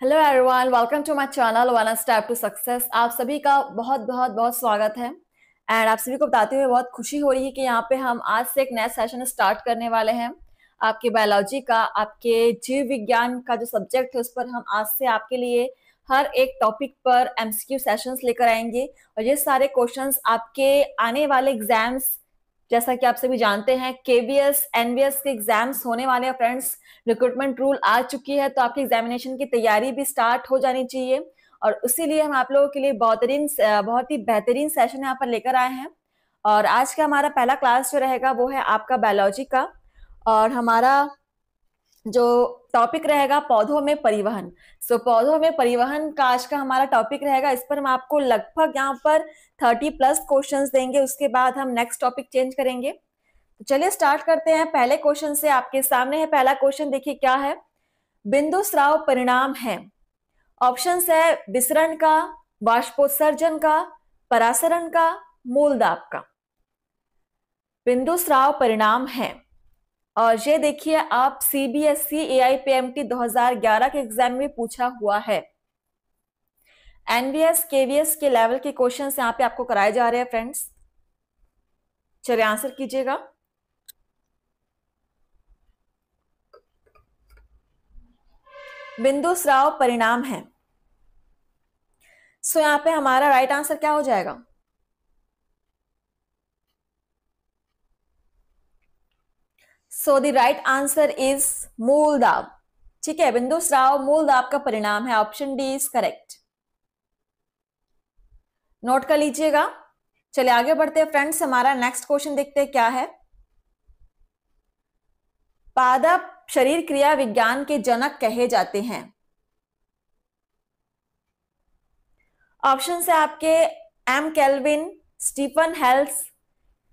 Hello everyone, welcome to my channel one step to success. आप सभी का बहुत बहुत बहुत स्वागत है। एंड आप सभी को बताते हुए बहुत खुशी हो रही है कि यहाँ पे हम आज से एक नया सेशन स्टार्ट करने वाले हैं। आपके बायोलॉजी का, आपके जीव विज्ञान का जो सब्जेक्ट है उस पर हम आज से आपके लिए हर एक टॉपिक पर एमसीक्यू सेशंस लेकर आएंगे। और ये सारे क्वेश्चंस आपके आने वाले एग्जाम्स, जैसा कि आप सभी जानते हैं केवीएस एनवीएस के एग्जाम्स होने वाले हैं फ्रेंड्स। रिक्रूटमेंट रूल आ चुकी है तो आपकी एग्जामिनेशन की तैयारी भी स्टार्ट हो जानी चाहिए। और उसीलिए हम आप लोगों के लिए बहुत ही बेहतरीन सेशन यहाँ पर लेकर आए हैं। और आज का हमारा पहला क्लास जो रहेगा वो है आपका बायोलॉजी का। और हमारा जो टॉपिक रहेगा पौधों में परिवहन। पौधों में परिवहन का आज का हमारा टॉपिक रहेगा। इस पर हम आपको लगभग यहाँ पर 30+ क्वेश्चंस देंगे, उसके बाद हम नेक्स्ट टॉपिक चेंज करेंगे। तो चलिए स्टार्ट करते हैं पहले क्वेश्चन से। आपके सामने है पहला क्वेश्चन, देखिए क्या है। बिंदु स्राव परिणाम है। ऑप्शंस है विसरण का, बाष्पोत्सर्जन का, परासरण का, मूल दाब का। बिंदु स्राव परिणाम है। और ये देखिए आप सीबीएसई एआईपीएमटी 2011 के एग्जाम में पूछा हुआ है। एनवीएस केवीएस के लेवल के क्वेश्चंस यहाँ पे आपको कराए जा रहे हैं फ्रेंड्स। चलिए आंसर कीजिएगा। बिंदु स्राव परिणाम है। यहाँ पे हमारा राइट आंसर क्या हो जाएगा? द राइट आंसर इज मूल दाब। ठीक है, बिंदु स्राव मूल दाब का परिणाम है। Option D is correct. Note कर लीजिएगा। चलिए आगे बढ़ते हैं फ्रेंड्स। हमारा नेक्स्ट क्वेश्चन देखते हैं क्या है। पादप शरीर क्रिया विज्ञान के जनक कहे जाते हैं। ऑप्शन है आपके एम केल्विन, स्टीफन हेल्स,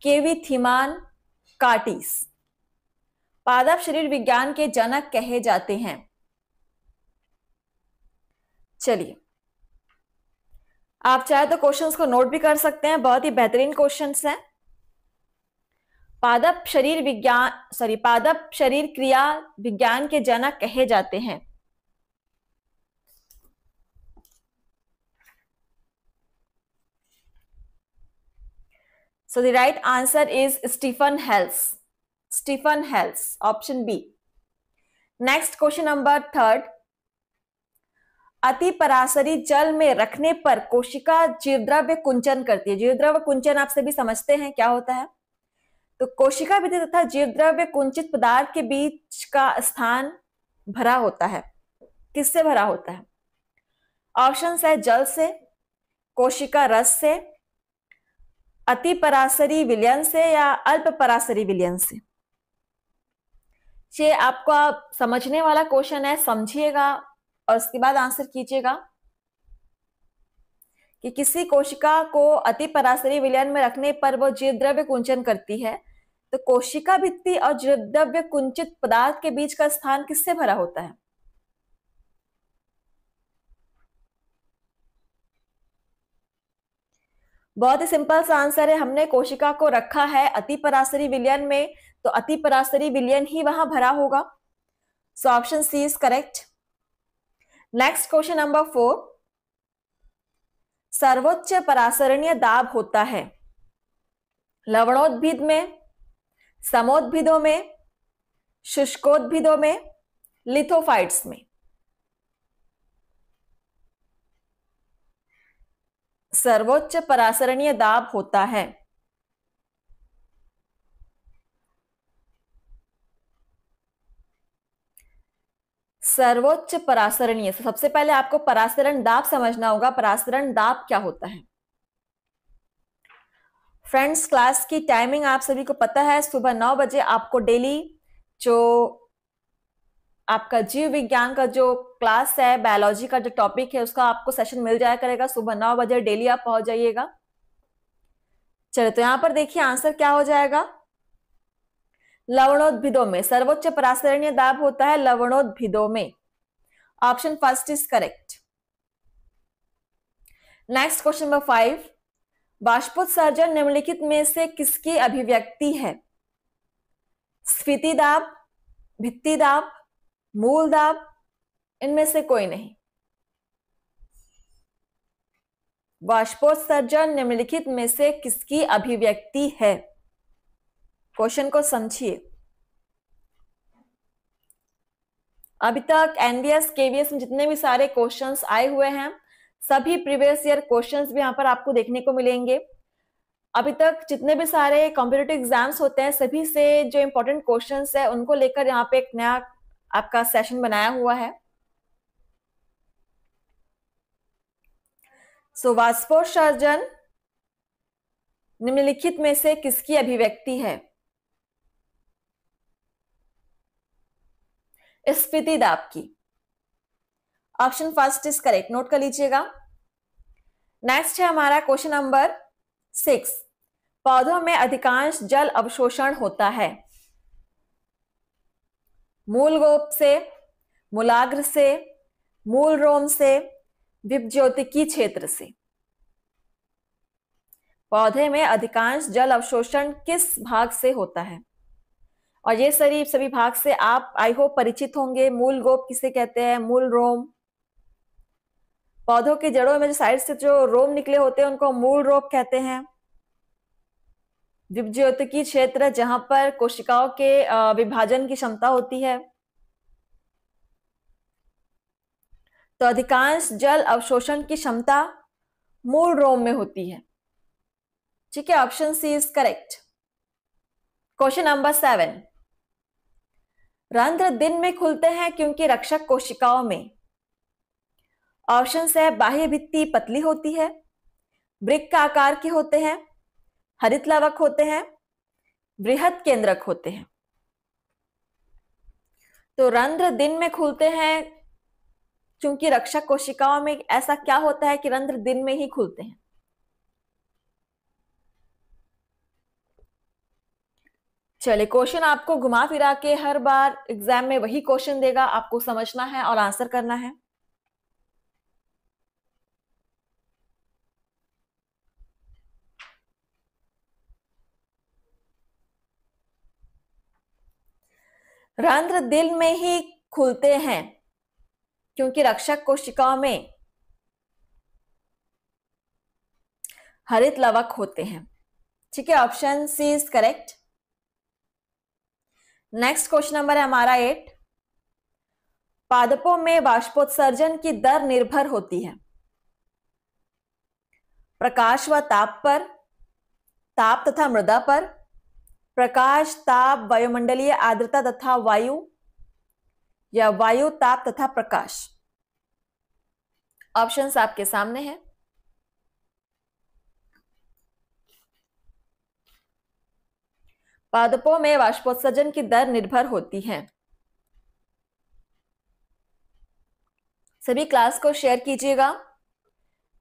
केवी थीमान, कार्टिस। पादप शरीर विज्ञान के जनक कहे जाते हैं। चलिए आप चाहे तो क्वेश्चंस को नोट भी कर सकते हैं, बहुत ही बेहतरीन क्वेश्चंस हैं। पादप शरीर क्रिया विज्ञान के जनक कहे जाते हैं। The right answer is Stephen Hales. Stephen Hales, option B. Next question number third. अति पराशरी जल में रखने पर कोशिका जीवद्रव्य कुंचन करती है। जीवद्रव्य कुंचन आप सभी समझते हैं क्या होता है। तो कोशिका भित्ति तथा जीवद्रव्य कुंचित पदार्थ के बीच का स्थान भरा होता है। किससे भरा होता है? ऑप्शन है जल से, कोशिका रस से, अति पराशरी विलयन से, या अल्प पराशरी विलयन से। ये आपको आप समझने वाला क्वेश्चन है, समझिएगा और उसके बाद आंसर कीजिएगा कि किसी कोशिका को अति पराशरी विलयन में रखने पर वो जीवद्रव्य कुंचन करती है। तो कोशिका भित्ति और जीवद्रव्य कुंचित पदार्थ के बीच का स्थान किससे भरा होता है? बहुत ही सिंपल सा आंसर है। हमने कोशिका को रखा है अति पराशरी विलयन में, तो अति पराशरी विलयन ही वहां भरा होगा। So option C is correct. Next question number 4। सर्वोच्च परासरणीय दाब होता है लवणोद्भिद में, समोद्भिदों में, शुष्कोद्भिदों में, लिथोफाइट्स में। सर्वोच्च परासरणीय दाब होता है सर्वोच्च परासरणीय। सबसे पहले आपको परासरण दाब समझना होगा। परासरण दाब क्या होता है? फ्रेंड्स क्लास की टाइमिंग आप सभी को पता है, सुबह 9 बजे आपको डेली जो आपका जीव विज्ञान का जो क्लास है, बायोलॉजी का जो टॉपिक है, उसका आपको सेशन मिल जाया करेगा। सुबह 9 बजे डेली आप पहुंच जाइएगा। चलिए तो यहां पर देखिए आंसर क्या हो जाएगा। लवणोद्भिदों में सर्वोच्च परासरणीय दाब होता है लवणोद्भिदों में। Option first is correct. Next question number 5। बाष्पोत्सर्जन निम्नलिखित में से किसकी अभिव्यक्ति है? स्फीति दाब, भित्ति दाब, मूल दाब, इनमें से कोई नहीं। वाष्पोत्सर्जन निम्नलिखित में से किसकी अभिव्यक्ति है? क्वेश्चन को समझिए। अभी तक एनडीएस केवीएस में जितने भी सारे क्वेश्चंस आए हुए हैं, सभी प्रीवियस ईयर क्वेश्चंस भी यहाँ पर आपको देखने को मिलेंगे। अभी तक जितने भी सारे कॉम्पिटिटिव एग्जाम्स होते हैं, सभी से जो इंपॉर्टेंट क्वेश्चंस है उनको लेकर यहाँ पे एक नया आपका सेशन बनाया हुआ है। सो वाष्पोत्सर्जन निम्नलिखित में से किसकी अभिव्यक्ति है? स्फीति दाब की। Option first is correct, note कर लीजिएगा। नेक्स्ट है हमारा क्वेश्चन नंबर 6। पौधों में अधिकांश जल अवशोषण होता है? मूल गोप से, मूलाग्र से, मूल रोम से, विभज्योतिकी क्षेत्र से। पौधे में अधिकांश जल अवशोषण किस भाग से होता है? और ये सभी भाग से आप आई होप परिचित होंगे। मूल गोप किसे कहते हैं? मूल रोम। पौधों की जड़ों में जो साइड से जो रोम निकले होते हैं उनको मूल रोम कहते हैं। विभज्योतिकी क्षेत्र, जहां पर कोशिकाओं के विभाजन की क्षमता होती है। तो अधिकांश जल अवशोषण की क्षमता मूल रोम में होती है। ठीक है, option C is correct. Question number 7। रंध्र दिन में खुलते हैं क्योंकि रक्षक कोशिकाओं में। ऑप्शन है बाह्य भित्ति पतली होती है, वृक्क का आकार के होते हैं, हरित लवक होते हैं, बृहद केंद्रक होते हैं। तो रंध्र दिन में खुलते हैं क्योंकि रक्षक कोशिकाओं में ऐसा क्या होता है कि रंध्र दिन में ही खुलते हैं? चलिए, क्वेश्चन आपको घुमा फिरा के हर बार एग्जाम में वही क्वेश्चन देगा, आपको समझना है और आंसर करना है। रंध्र दिल में ही खुलते हैं क्योंकि रक्षक कोशिकाओं में हरित लवक होते हैं। ठीक है, option C is correct. Next question number है हमारा 8। पादपों में वाष्पोत्सर्जन की दर निर्भर होती है? प्रकाश व ताप पर, ताप तथा मृदा पर, प्रकाश, ताप, वायुमंडलीय आर्द्रता तथा वायु, या वायु, ताप तथा प्रकाश। ऑप्शंस आपके सामने हैं। पादपों में वाष्पोत्सर्जन की दर निर्भर होती है। सभी क्लास को शेयर कीजिएगा।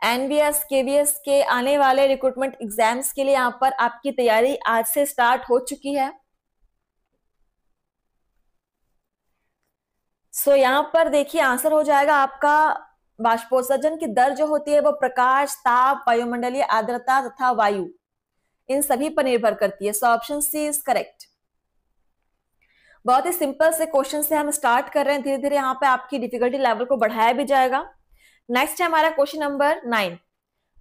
एनबीएस केवीएस के आने वाले रिक्रूटमेंट एग्जाम्स के लिए यहां पर आपकी तैयारी आज से स्टार्ट हो चुकी है। सो यहां पर देखिए आंसर हो जाएगा आपका वाष्पोत्सर्जन की दर जो होती है वो प्रकाश, ताप, वायुमंडलीय आर्द्रता तथा वायु, इन सभी पर निर्भर करती है। So option C is correct. बहुत ही सिंपल से क्वेश्चन से हम स्टार्ट कर रहे हैं, धीरे धीरे यहाँ पे आपकी डिफिकल्टी लेवल को बढ़ाया भी जाएगा। नेक्स्ट है हमारा क्वेश्चन नंबर 9।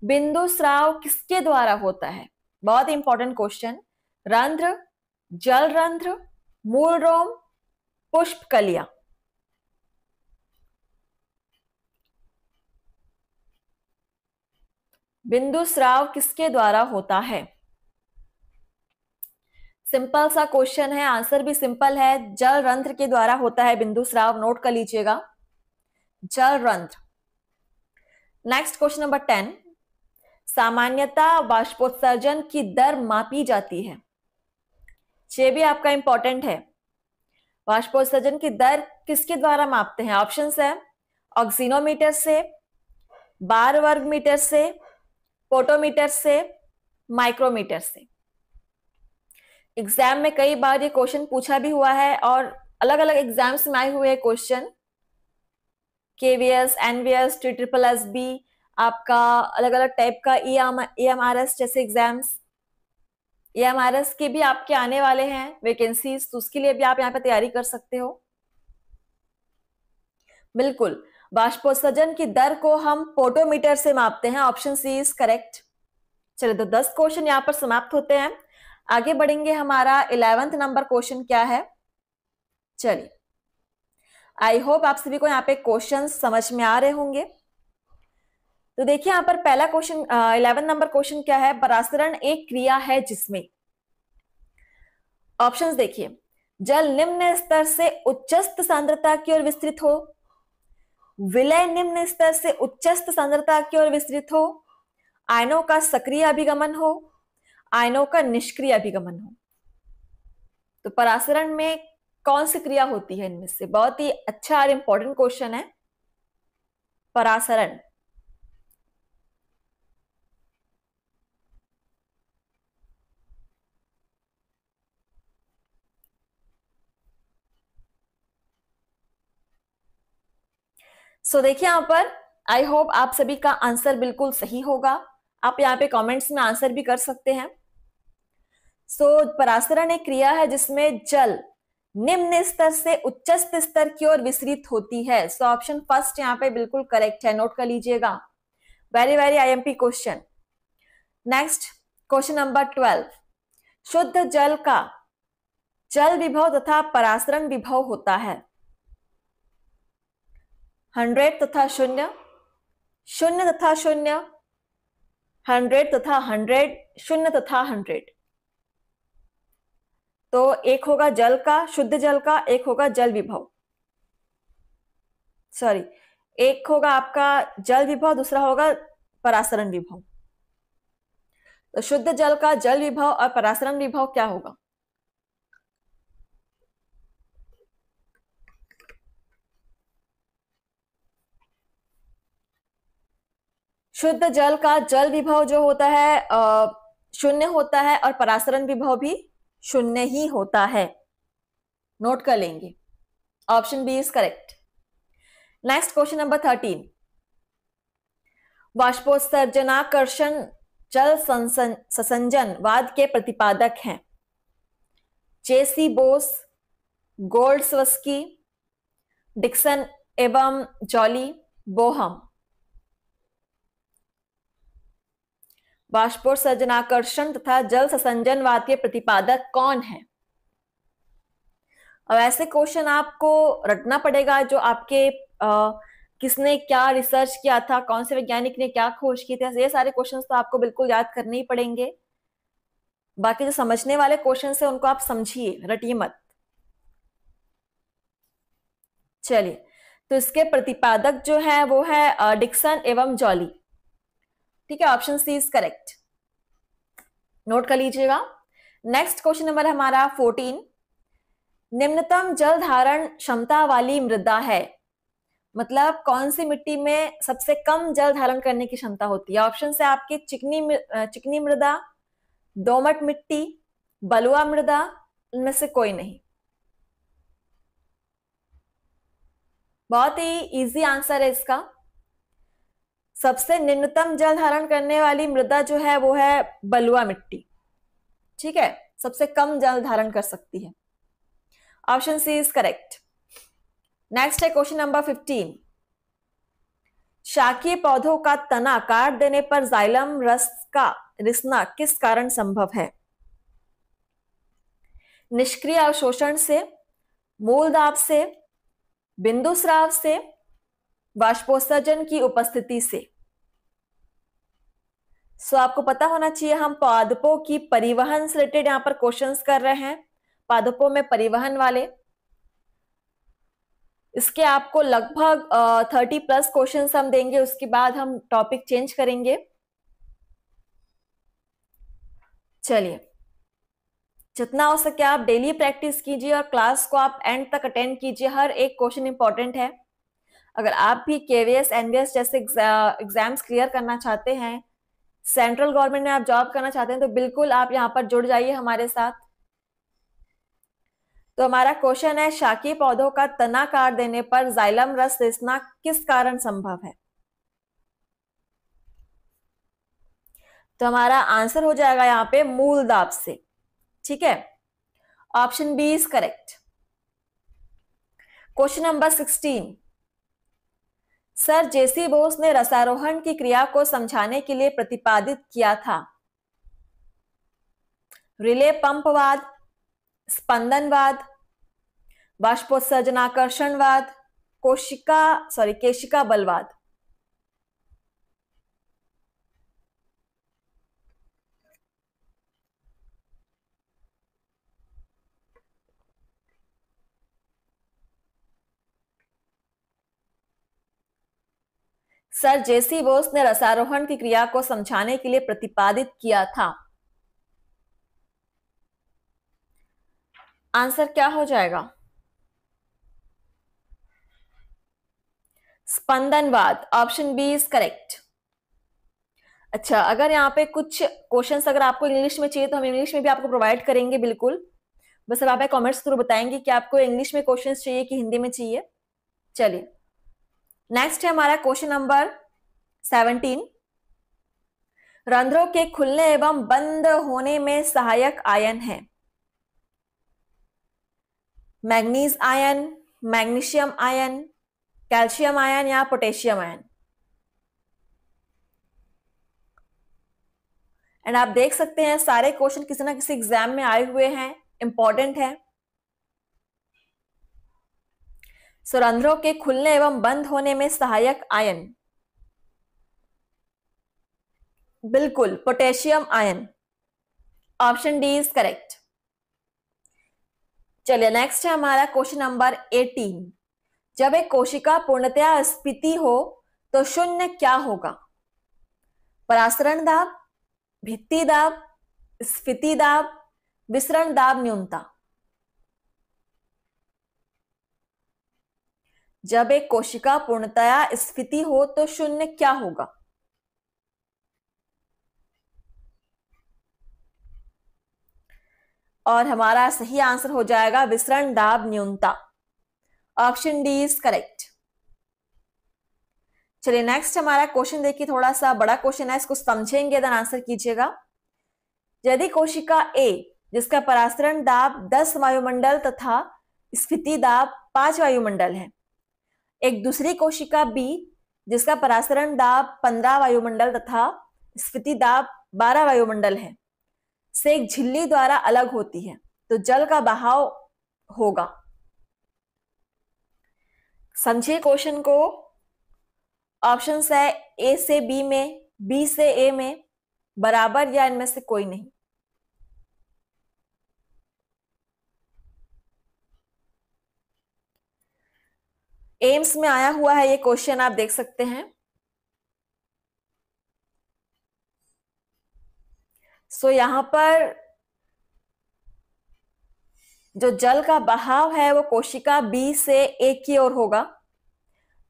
बिंदु स्राव किसके द्वारा होता है? बहुत इंपॉर्टेंट क्वेश्चन। रंध्र, जल रंध्र, मूल रोम, पुष्प कलियां। बिंदु स्राव किसके द्वारा होता है? सिंपल सा क्वेश्चन है, आंसर भी सिंपल है। जल रंध्र के द्वारा होता है बिंदु स्राव, नोट कर लीजिएगा, जल रंध्र। Next question number 10। सामान्यतः वाष्पोत्सर्जन की दर मापी जाती है? ये भी आपका इंपॉर्टेंट है। वाष्पोत्सर्जन की दर किसके द्वारा मापते हैं? ऑप्शंस है ऑक्सीनोमीटर से, बार वर्ग मीटर से, पोटोमीटर से, माइक्रोमीटर से। एग्जाम में कई बार ये क्वेश्चन पूछा भी हुआ है और अलग अलग एग्जाम्स में आए हुए हैं क्वेश्चन। केवीएस, एनवीएस, TSSB, आपका अलग अलग टाइप का EMRS जैसे एग्जाम्स, EMRS के भी आपके आने वाले हैं वैकेंसीज, तो उसके लिए भी आप यहाँ पे तैयारी कर सकते हो। बिल्कुल, बाष्पोत्सर्जन की दर को हम पोटोमीटर से मापते हैं। Option C is correct. चलिए, तो 10 क्वेश्चन यहाँ पर समाप्त होते हैं। आगे बढ़ेंगे। हमारा 11th नंबर क्वेश्चन क्या है? चलिए, आई होप आप सभी को यहाँ पे क्वेश्चन समझ में आ रहे होंगे। तो देखिए यहाँ पर पहला क्वेश्चन 11 नंबर क्वेश्चन क्या है? परासरण एक क्रिया है जिसमें, ऑप्शंस देखिए, जल निम्न स्तर से उच्चस्थ सांद्रता की ओर विस्तृत हो, विलय निम्न स्तर से उच्चस्थ सांद्रता की ओर विस्तृत हो, आयनों का सक्रिय अभिगमन हो, आयनों का निष्क्रिय अभिगमन हो। तो परासरण में कौन सी क्रिया होती है इनमें से? बहुत ही अच्छा और इंपॉर्टेंट क्वेश्चन है। परासरण देखिए यहां पर आई होप आप सभी का आंसर बिल्कुल सही होगा। आप यहाँ पे कमेंट्स में आंसर भी कर सकते हैं। परासरण एक क्रिया है जिसमें जल निम्न स्तर से उच्चस्थ स्तर की ओर विसरित होती है। ऑप्शन फर्स्ट यहाँ पे बिल्कुल करेक्ट है, नोट कर लीजिएगा। Very very IMP question. Next question number 12। शुद्ध जल का जल विभव तथा परासरण विभव होता है 100 तथा 0, 0 तथा 0, 100 तथा 100, 0 तथा 100। तो एक होगा जल का, शुद्ध जल का, एक होगा जल विभव, सॉरी, एक होगा आपका जल विभव, दूसरा होगा परासरण विभव। तो शुद्ध जल का जल विभव और परासरण विभव क्या होगा? शुद्ध जल का जल विभव जो होता है 0 होता है और परासरण विभव भी 0 ही होता है। नोट कर लेंगे। Option B is correct. Next question number 13। वाष्पोत्सर्जनाकर्षण जल ससंजनवाद के प्रतिपादक हैं जेसी बोस, गोल्डस्वस्की, डिक्सन एवं जॉली, बोहम। बाष्पोत्सर्जनाकर्षण तथा जल ससंजनवाद के प्रतिपादक कौन है? अब ऐसे क्वेश्चन आपको रटना पड़ेगा जो आपके किसने क्या रिसर्च किया था, कौन से वैज्ञानिक ने क्या खोज की थी। ये सारे क्वेश्चंस तो आपको बिल्कुल याद करने ही पड़ेंगे। बाकी जो समझने वाले क्वेश्चन है उनको आप समझिए, रटिए मत। चलिए, तो इसके प्रतिपादक जो है वो है डिक्सन एवं जॉली। ठीक है, option C is correct. Note कर लीजिएगा। नेक्स्ट क्वेश्चन नंबर हमारा 14। निम्नतम जल धारण क्षमता वाली मृदा है, मतलब कौन सी मिट्टी में सबसे कम जल धारण करने की क्षमता होती है? ऑप्शन है आपके चिकनी मृदा, दोमट मिट्टी, बलुआ मृदा, इनमें से कोई नहीं। बहुत ही इजी आंसर है इसका। सबसे निम्नतम जल धारण करने वाली मृदा जो है वो है बलुआ मिट्टी। ठीक है, सबसे कम जल धारण कर सकती है। Option C is correct. Next है क्वेश्चन नंबर 15। शाकीय पौधों का तना काट देने पर जाइलम रस का रिसना किस कारण संभव है? निष्क्रिय अवशोषण से, मूल दाब से, बिंदु स्राव से, बाष्पोत्सर्जन की उपस्थिति से। आपको पता होना चाहिए हम पादपों की परिवहन से रिलेटेड यहां पर क्वेश्चंस कर रहे हैं, पादपों में परिवहन वाले। इसके आपको लगभग 30+ क्वेश्चंस हम देंगे, उसके बाद हम टॉपिक चेंज करेंगे। चलिए, जितना हो सके आप डेली प्रैक्टिस कीजिए और क्लास को आप एंड तक अटेंड कीजिए। हर एक क्वेश्चन इंपॉर्टेंट है। अगर आप भी केवीएस, एनवीएस जैसे एग्जाम्स क्लियर करना चाहते हैं, सेंट्रल गवर्नमेंट में आप जॉब करना चाहते हैं, तो बिल्कुल आप यहाँ पर जुड़ जाइए हमारे साथ। तो हमारा क्वेश्चन है, शाकीय पौधों का तना काट देने पर जाइलम रस रिसना किस कारण संभव है? तो हमारा आंसर हो जाएगा यहाँ पे मूल दाब से। ठीक है, option B is correct. Question number 16। Sir J C Bose ने रसारोहण की क्रिया को समझाने के लिए प्रतिपादित किया था? रिले पंपवाद, स्पंदनवाद, बाष्पोत्सर्जनाकर्षणवाद, केशिका बलवाद। सर जेसी बोस ने रसारोहण की क्रिया को समझाने के लिए प्रतिपादित किया था। आंसर क्या हो जाएगा? स्पंदनवाद, ऑप्शन बी इज करेक्ट। अच्छा, अगर यहाँ पे कुछ क्वेश्चंस अगर आपको इंग्लिश में चाहिए तो हम इंग्लिश में भी आपको प्रोवाइड करेंगे, बिल्कुल। बस अब आप कमेंट्स थ्रू बताएंगे कि आपको इंग्लिश में क्वेश्चंस चाहिए कि हिंदी में चाहिए। चलिए, नेक्स्ट है हमारा क्वेश्चन नंबर 17। रंध्रों के खुलने एवं बंद होने में सहायक आयन है? Manganese ion, magnesium ion, calcium ion या पोटेशियम आयन। एंड आप देख सकते हैं सारे क्वेश्चन किसी ना किसी एग्जाम में आए हुए हैं, इंपॉर्टेंट है। रंध्रों के खुलने एवं बंद होने में सहायक आयन, बिल्कुल potassium ion, option D is correct. चलिए, नेक्स्ट है हमारा क्वेश्चन नंबर 18। जब एक कोशिका पूर्णतया स्फीति हो तो शून्य क्या होगा? परासरण दाब, भित्ति दाब, स्फीति दाब, विसरण दाब न्यूनता। जब एक कोशिका पूर्णतया स्फीति हो तो शून्य क्या होगा? और हमारा सही आंसर हो जाएगा विसरण दाब न्यूनता, ऑप्शन डी इज करेक्ट। चलिए, नेक्स्ट हमारा क्वेश्चन देखिए, थोड़ा सा बड़ा क्वेश्चन है, इसको समझेंगे देन आंसर कीजिएगा। यदि कोशिका ए जिसका परासरण दाब 10 वायुमंडल तथा स्फीति दाब 5 वायुमंडल है, एक दूसरी कोशिका बी जिसका परासरण दाब 15 वायुमंडल तथा स्फीति दाब 12 वायुमंडल है, से एक झिल्ली द्वारा अलग होती है, तो जल का बहाव होगा। समझिए क्वेश्चन को। ऑप्शंस है ए से बी में, बी से ए में, बराबर या इनमें से कोई नहीं। एम्स में आया हुआ है ये क्वेश्चन, आप देख सकते हैं। यहां पर जो जल का बहाव है वो कोशिका बी से ए की ओर होगा।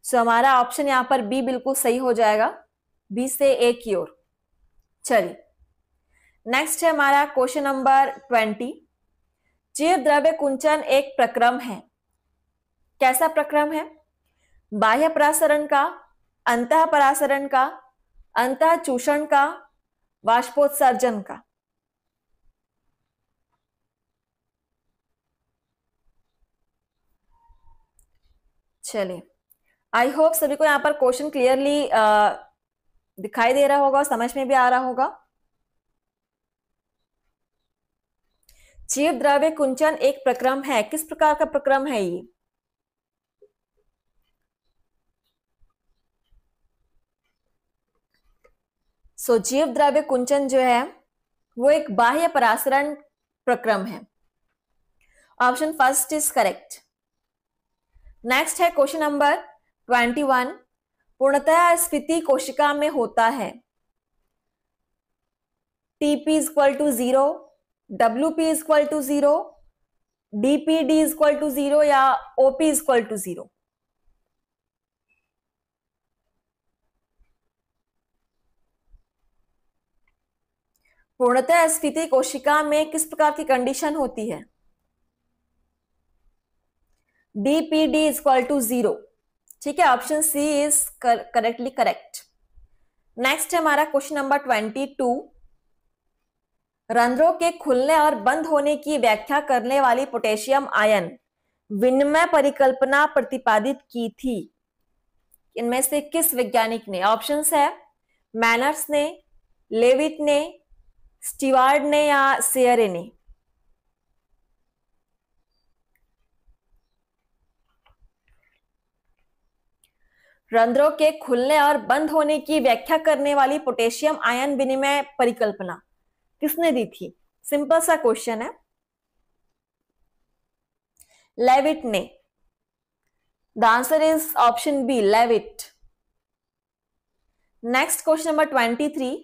हमारा ऑप्शन यहां पर बी बिल्कुल सही हो जाएगा, बी से ए की ओर। चलिए, नेक्स्ट है हमारा क्वेश्चन नंबर 20। जीव द्रव्य कुंचन एक प्रक्रम है। कैसा प्रक्रम है? बाह्य परासरण का, अंतः परासरण का, अंतः चूषण का, वाष्पोत्सर्जन का। चलिए, आई होप सभी को यहां पर क्वेश्चन क्लियरली दिखाई दे रहा होगा, समझ में भी आ रहा होगा। जीव द्रव्य कुंचन एक प्रक्रम है, किस प्रकार का प्रक्रम है ये? जीव द्रव्य कुंचन जो है वो एक बाह्य परासरण प्रक्रम है, option first is correct. Next है क्वेश्चन नंबर 21। पूर्णतया स्फीति कोशिका में होता है? Tp is equal to 0, WP is equal to 0, DPD is equal to 0 या OP इज इक्वल टू 0। पूर्णतः स्फीति कोशिका में किस प्रकार की कंडीशन होती है? DPD is equal to 0। ठीक है, option C is correctly correct. Next है हमारा क्वेश्चन नंबर 22। रंध्रों के खुलने और बंद होने की व्याख्या करने वाली पोटेशियम आयन विनिमय परिकल्पना प्रतिपादित की थी। इनमें से किस वैज्ञानिक ने? ऑप्शंस है मैनर्स ने, लेविट ने, स्टीवार्ड ने या सेयरे ने। रंध्रों के खुलने और बंद होने की व्याख्या करने वाली पोटेशियम आयन विनिमय परिकल्पना किसने दी थी? सिंपल सा क्वेश्चन है। लेविट ने। The answer is option B, Levitt. Next question number 23।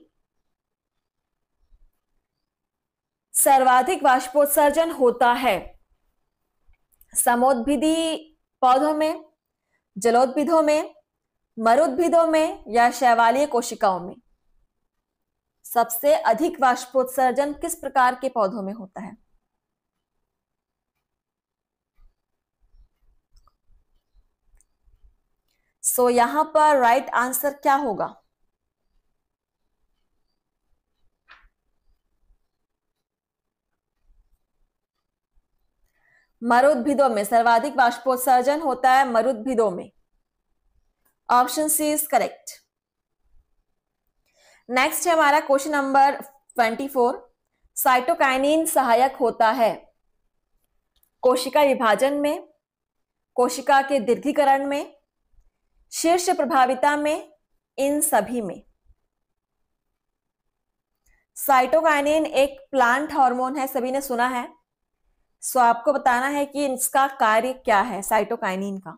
सर्वाधिक वाष्पोत्सर्जन होता है समोद्भिदी पौधों में, जलोद्भिदों में, मरुद्भिदों में या शैवालीय कोशिकाओं में? सबसे अधिक वाष्पोत्सर्जन किस प्रकार के पौधों में होता है? सो यहां पर राइट आंसर क्या होगा? मरुद्भिदों में सर्वाधिक वाष्पोत्सर्जन होता है, मरुद्भिदों में। Option C is correct. Next है हमारा क्वेश्चन नंबर 24। साइटोकाइनिन सहायक होता है कोशिका विभाजन में, कोशिका के दीर्घीकरण में, शीर्ष प्रभाविता में, इन सभी में? साइटोकाइनिन एक प्लांट हार्मोन है, सभी ने सुना है। सो आपको बताना है कि इसका कार्य क्या है साइटोकाइनिन का।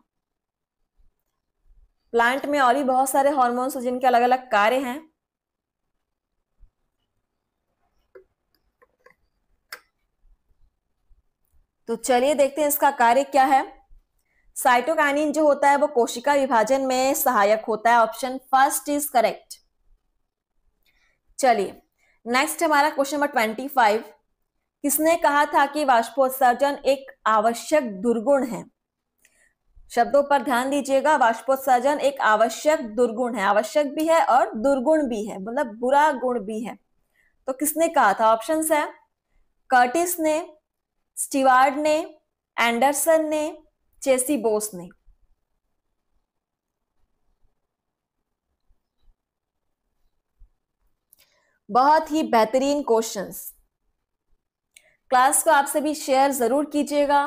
प्लांट में और भी बहुत सारे हार्मोन्स जिनके अलग अलग कार्य हैं। तो चलिए देखते हैं इसका कार्य क्या है। साइटोकाइनिन जो होता है वो कोशिका विभाजन में सहायक होता है। Option first is correct. चलिए नेक्स्ट हमारा क्वेश्चन नंबर 25। किसने कहा था कि वाष्पोत्सर्जन एक आवश्यक दुर्गुण है? शब्दों पर ध्यान दीजिएगा। वाष्पोत्सर्जन एक आवश्यक दुर्गुण है, आवश्यक भी है और दुर्गुण भी है, मतलब बुरा गुण भी है। तो किसने कहा था? ऑप्शंस है कर्टिस ने, स्टीवार्ड ने, एंडरसन ने, चेसी बोस ने। बहुत ही बेहतरीन क्वेश्चंस। क्लास को आप सभी शेयर जरूर कीजिएगा।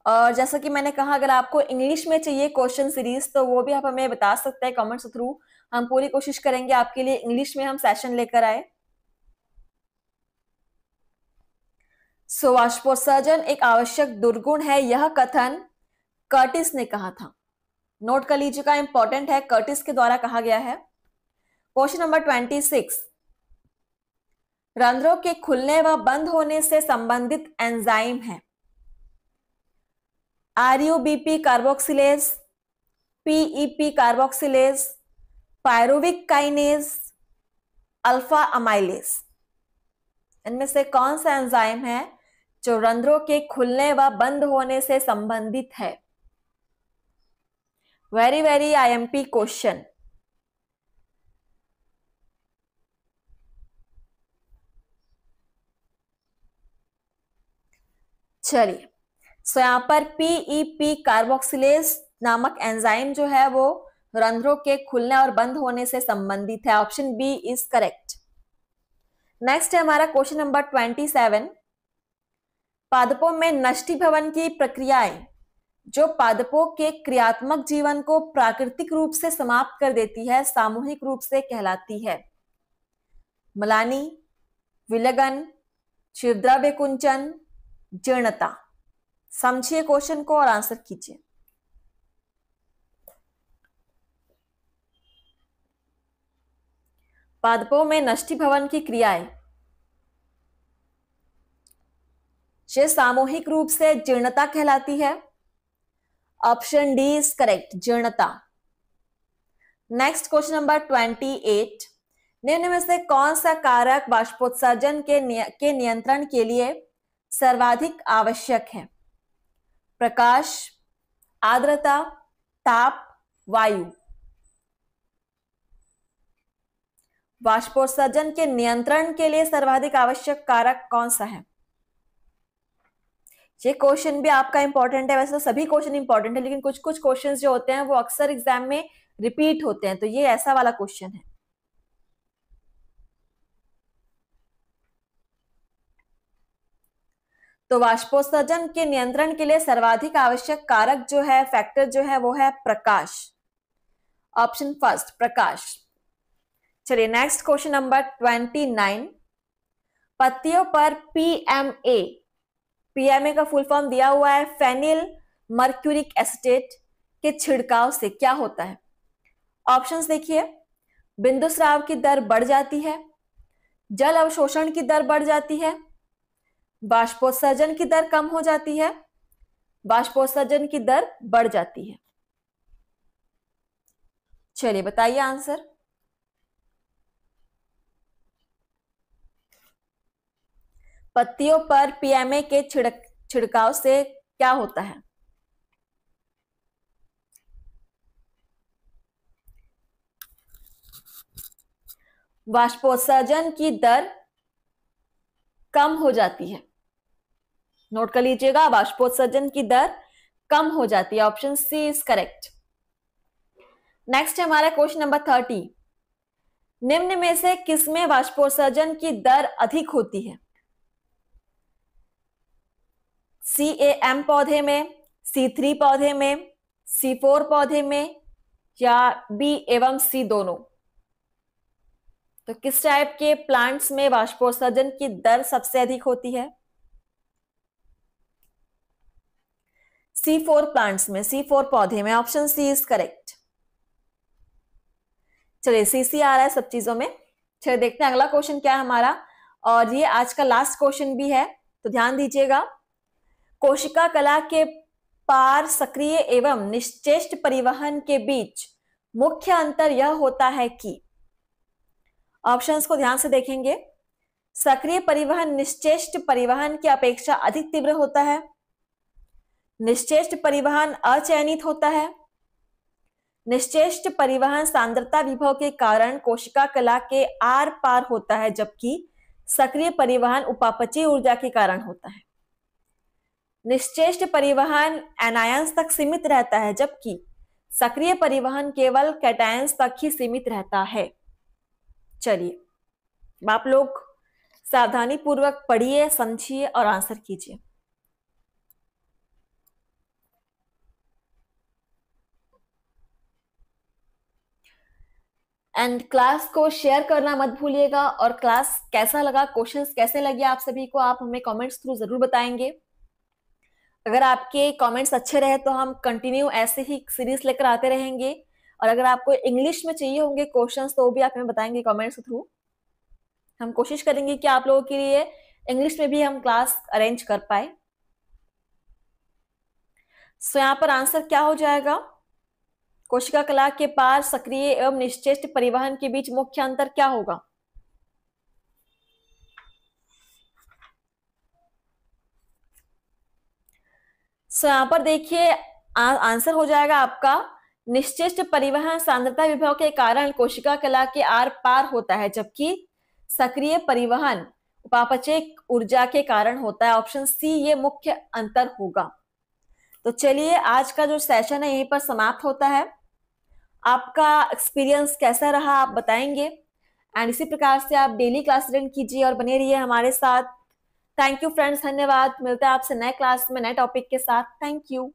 और जैसा कि मैंने कहा, अगर आपको इंग्लिश में चाहिए क्वेश्चन सीरीज तो वो भी आप हमें बता सकते हैं कमेंट्स थ्रू। हम पूरी कोशिश करेंगे आपके लिए इंग्लिश में हम सेशन लेकर आए। सो वाष्पोत्सर्जन एक आवश्यक दुर्गुण है, यह कथन कर्टिस ने कहा था। नोट कर लीजिएगा, इंपॉर्टेंट है, कर्टिस के द्वारा कहा गया है। Question number 26। रंध्रों के खुलने व बंद होने से संबंधित एंजाइम है RuBP carboxylase, PEP carboxylase, pyruvic kinase, alpha amylase. इनमें से कौन सा एंजाइम है जो रंध्रों के खुलने व बंद होने से संबंधित है? Very very IMP question. चलिए, सो यहां पर पीईपी कार्बोक्सिलेज नामक एंजाइम जो है वो रंध्रों के खुलने और बंद होने से संबंधित है। Option B is correct. Next है हमारा क्वेश्चन नंबर 27। पादपों में नष्टीभवन की प्रक्रियाएं जो पादपों के क्रियात्मक जीवन को प्राकृतिक रूप से समाप्त कर देती है, सामूहिक रूप से कहलाती है? मलानी, विलगन, क्षीरद्रव्य कुंचन, जीर्णता। समझिए क्वेश्चन को और आंसर कीजिए। पादपों में नष्टीभवन की क्रियाएं जो सामूहिक रूप से जीर्णता कहलाती है। ऑप्शन डी इज करेक्ट, जीर्णता। Next question number 28। निम्न में से कौन सा कारक वाष्पोत्सर्जन के नियंत्रण के लिए सर्वाधिक आवश्यक है? प्रकाश, आर्द्रता, ताप, वायु। वाष्पोत्सर्जन के नियंत्रण के लिए सर्वाधिक आवश्यक कारक कौन सा है? ये क्वेश्चन भी आपका इंपॉर्टेंट है, वैसे तो सभी क्वेश्चन इंपॉर्टेंट है, लेकिन कुछ कुछ क्वेश्चंस जो होते हैं वो अक्सर एग्जाम में रिपीट होते हैं, तो ये ऐसा वाला क्वेश्चन है। तो वाष्पोत्सर्जन के नियंत्रण के लिए सर्वाधिक आवश्यक कारक जो है, फैक्टर जो है, वो है प्रकाश। ऑप्शन फर्स्ट, प्रकाश। चलिए नेक्स्ट क्वेश्चन नंबर 29। पत्तियों पर पीएमए, पीएमए का फुल फॉर्म दिया हुआ है फेनिल मर्क्यूरिक एसिटेट के छिड़काव से क्या होता है? ऑप्शंस देखिए, बिंदुस्राव की दर बढ़ जाती है, जल अवशोषण की दर बढ़ जाती है, बाष्पोत्सर्जन की दर कम हो जाती है, बाष्पोत्सर्जन की दर बढ़ जाती है। चलिए बताइए आंसर। पत्तियों पर पीएमए के छिड़काव से क्या होता है? वाष्पोत्सर्जन की दर कम हो जाती है। नोट कर लीजिएगा, वाष्पोत्सर्जन की दर कम हो जाती है। Option C is correct. Next है हमारा क्वेश्चन नंबर 30। निम्न में से किसमें वाष्पोत्सर्जन की दर अधिक होती है? CAM पौधे में, C3 पौधे में, C4 पौधे में, या B एवं C दोनों? तो किस टाइप के प्लांट्स में वाष्पोत्सर्जन की दर सबसे अधिक होती है? C4 प्लांट्स में, C4 पौधे में। Option C is correct. चलिए CC आ रहा है सब चीजों में। चलिए देखते हैं अगला क्वेश्चन क्या है हमारा, और ये आज का लास्ट क्वेश्चन भी है, तो ध्यान दीजिएगा। कोशिका कला के पार सक्रिय एवं निश्चेष्ट परिवहन के बीच मुख्य अंतर यह होता है कि, ऑप्शंस को ध्यान से देखेंगे। सक्रिय परिवहन निश्चेष्ट परिवहन की अपेक्षा अधिक तीव्र होता है, निश्चेष्ट परिवहन अचयनित होता है, निश्चेष्ट परिवहन सांद्रता विभव के कारण कोशिका कला के आर पार होता है, जबकि सक्रिय परिवहन उपापचयी ऊर्जा के कारण होता है। निश्चेष्ट परिवहन एनायंस तक सीमित रहता है, जबकि सक्रिय परिवहन केवल कैटायंस तक ही सीमित रहता है। चलिए आप लोग सावधानी पूर्वक पढ़िए, समझिए और आंसर कीजिए। एंड क्लास को शेयर करना मत भूलिएगा, और क्लास कैसा लगा, क्वेश्चंस कैसे लगे आप सभी को, आप हमें कमेंट्स थ्रू जरूर बताएंगे। अगर आपके कमेंट्स अच्छे रहे तो हम कंटिन्यू ऐसे ही सीरीज लेकर आते रहेंगे, और अगर आपको इंग्लिश में चाहिए होंगे क्वेश्चंस तो भी आप हमें बताएंगे कमेंट्स थ्रू। हम कोशिश करेंगे कि आप लोगों के लिए इंग्लिश में भी हम क्लास अरेंज कर पाए। सो यहाँ पर आंसर क्या हो जाएगा? कोशिका कला के पार सक्रिय एवं निश्चेष्ट परिवहन के बीच मुख्य अंतर क्या होगा? सो यहाँ पर देखिए आंसर हो जाएगा आपका, निश्चेष्ट परिवहन सांद्रता विभव के कारण कोशिका कला के आर पार होता है, जबकि सक्रिय परिवहन उपापचय ऊर्जा के कारण होता है। ऑप्शन सी ये मुख्य अंतर होगा। तो चलिए आज का जो सेशन है यहीं पर समाप्त होता है। आपका एक्सपीरियंस कैसा रहा आप बताएंगे, एंड इसी प्रकार से आप डेली क्लास अटेंड कीजिए और बने रहिए हमारे साथ। थैंक यू फ्रेंड्स, धन्यवाद। मिलता है आपसे नए क्लास में नए टॉपिक के साथ। Thank you.